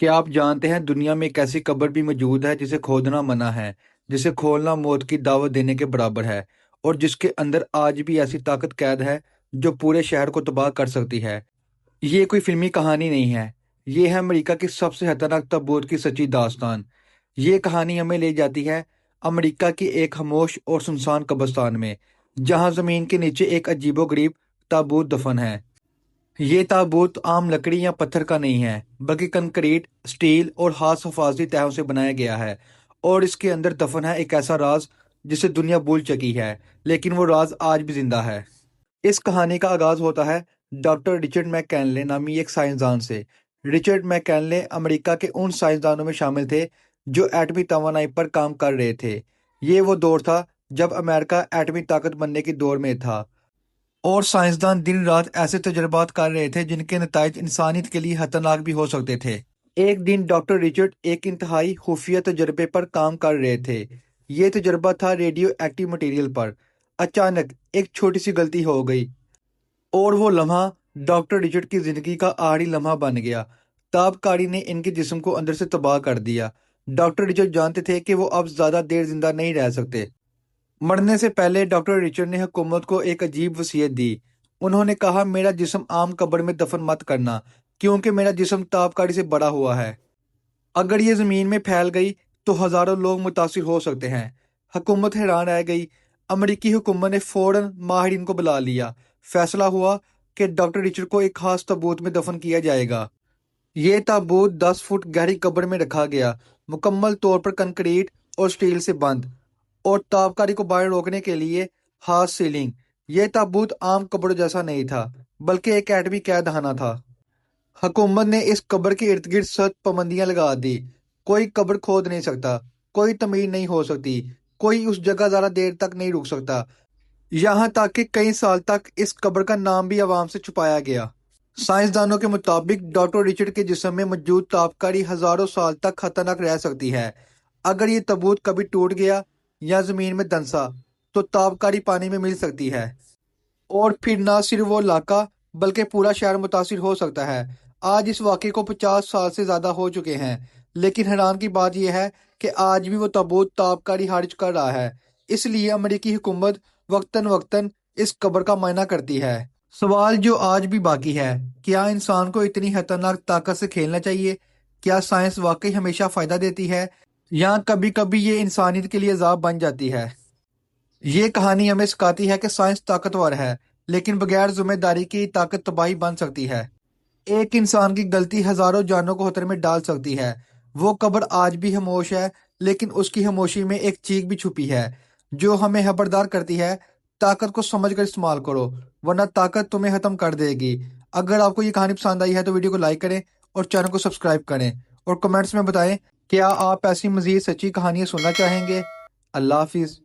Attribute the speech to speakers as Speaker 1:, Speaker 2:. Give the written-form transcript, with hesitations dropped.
Speaker 1: کیا آپ جانتے ہیں دنیا میں ایک ایسی قبر بھی موجود ہے جسے کھودنا منع ہے، جسے کھولنا موت کی دعوت دینے کے برابر ہے، اور جس کے اندر آج بھی ایسی طاقت قید ہے جو پورے شہر کو تباہ کر سکتی ہے۔ یہ کوئی فلمی کہانی نہیں ہے، یہ ہے امریکہ کی سب سے خطرناک تابوت کی سچی داستان۔ یہ کہانی ہمیں لے جاتی ہے امریکہ کی ایک خاموش اور سنسان قبرستان میں، جہاں زمین کے نیچے ایک عجیب و غریب تابوت دفن ہے۔ یہ تابوت عام لکڑی یا پتھر کا نہیں ہے، بلکہ کنکریٹ، سٹیل اور خاص حفاظتی تہوں سے بنایا گیا ہے، اور اس کے اندر دفن ہے ایک ایسا راز جسے دنیا بھول چکی ہے، لیکن وہ راز آج بھی زندہ ہے۔ اس کہانی کا آغاز ہوتا ہے ڈاکٹر رچرڈ میک کینلے نامی ایک سائنسدان سے۔ رچرڈ میک کینلے امریکہ کے ان سائنسدانوں میں شامل تھے جو ایٹمی توانائی پر کام کر رہے تھے۔ یہ وہ دور تھا جب امریکہ ایٹمی طاقت بننے کی دور میں تھا، اور سائنسدان دن رات ایسے تجربات کر رہے تھے جن کے نتائج انسانیت کے لیے خطرناک بھی ہو سکتے تھے۔ ایک دن ڈاکٹر رچرڈ ایک انتہائی خفیہ تجربے پر کام کر رہے تھے۔ یہ تجربہ تھا ریڈیو ایکٹیو مٹیریل پر۔ اچانک ایک چھوٹی سی غلطی ہو گئی، اور وہ لمحہ ڈاکٹر رچرڈ کی زندگی کا آخری لمحہ بن گیا۔ تابکاری نے ان کے جسم کو اندر سے تباہ کر دیا۔ ڈاکٹر رچرڈ جانتے تھے کہ وہ اب زیادہ دیر زندہ نہیں رہ سکتے۔ مرنے سے پہلے ڈاکٹر رچرڈ نے حکومت کو ایک عجیب وصیت دی۔ انہوں نے کہا، میرا جسم عام قبر میں دفن مت کرنا، کیونکہ میرا جسم تابکاری سے بڑا ہوا ہے۔ اگر یہ زمین میں پھیل گئی تو ہزاروں لوگ متاثر ہو سکتے ہیں۔ حکومت حیران رہ گئی۔ امریکی حکومت نے فوراً ماہرین کو بلا لیا۔ فیصلہ ہوا کہ ڈاکٹر رچرڈ کو ایک خاص تابوت میں دفن کیا جائے گا۔ یہ تابوت 10 فٹ گہری قبر میں رکھا گیا، مکمل طور پر کنکریٹ اور سٹیل سے بند، اور تابکاری کو باہر روکنے کے لیے خاص سیلنگ۔ یہ تابوت عام قبر جیسا نہیں تھا، بلکہ ایک ایٹمی قید خانہ تھا۔ حکومت نے اس قبر کے ارد گرد سخت پابندیاں لگا دی۔ کوئی قبر کھود نہیں سکتا، کوئی تعمیر نہیں ہو سکتی، کوئی اس جگہ زیادہ دیر تک نہیں رک سکتا، یہاں تک کہ کئی سال تک اس قبر کا نام بھی عوام سے چھپایا گیا۔ سائنسدانوں کے مطابق ڈاکٹر رچرڈ کے جسم میں موجود تابکاری ہزاروں سال تک خطرناک رہ سکتی ہے۔ اگر یہ تابوت کبھی ٹوٹ گیا یا زمین میں دھنسا تو تابکاری پانی میں مل سکتی ہے، اور پھر نہ صرف وہ علاقہ بلکہ پورا شہر متاثر ہو سکتا ہے۔ آج اس واقعے کو 50 سال سے زیادہ ہو چکے ہیں، لیکن حیران کی بات یہ ہے کہ آج بھی وہ تابوت تابکاری خارج کر رہا ہے۔ اس لیے امریکی حکومت وقتاً وقتاً اس قبر کا معائنہ کرتی ہے۔ سوال جو آج بھی باقی ہے، کیا انسان کو اتنی خطرناک طاقت سے کھیلنا چاہیے؟ کیا سائنس واقعی ہمیشہ فائدہ دیتی ہے، یا کبھی کبھی یہ انسانیت کے لیے عذاب بن جاتی ہے؟ یہ کہانی ہمیں سکھاتی ہے کہ سائنس طاقتور ہے، لیکن بغیر ذمہ داری کی طاقت تباہی بن سکتی ہے۔ ایک انسان کی غلطی ہزاروں جانوں کو خطرے میں ڈال سکتی ہے۔ وہ قبر آج بھی خاموش ہے، لیکن اس کی خاموشی میں ایک چیخ بھی چھپی ہے جو ہمیں خبردار کرتی ہے، طاقت کو سمجھ کر استعمال کرو، ورنہ طاقت تمہیں ختم کر دے گی۔ اگر آپ کو یہ کہانی پسند آئی ہے تو ویڈیو کو لائک کریں اور چینل کو سبسکرائب کریں، اور کمنٹس میں بتائیں کیا آپ ایسی مزید سچی کہانیاں سننا چاہیں گے۔ اللہ حافظ۔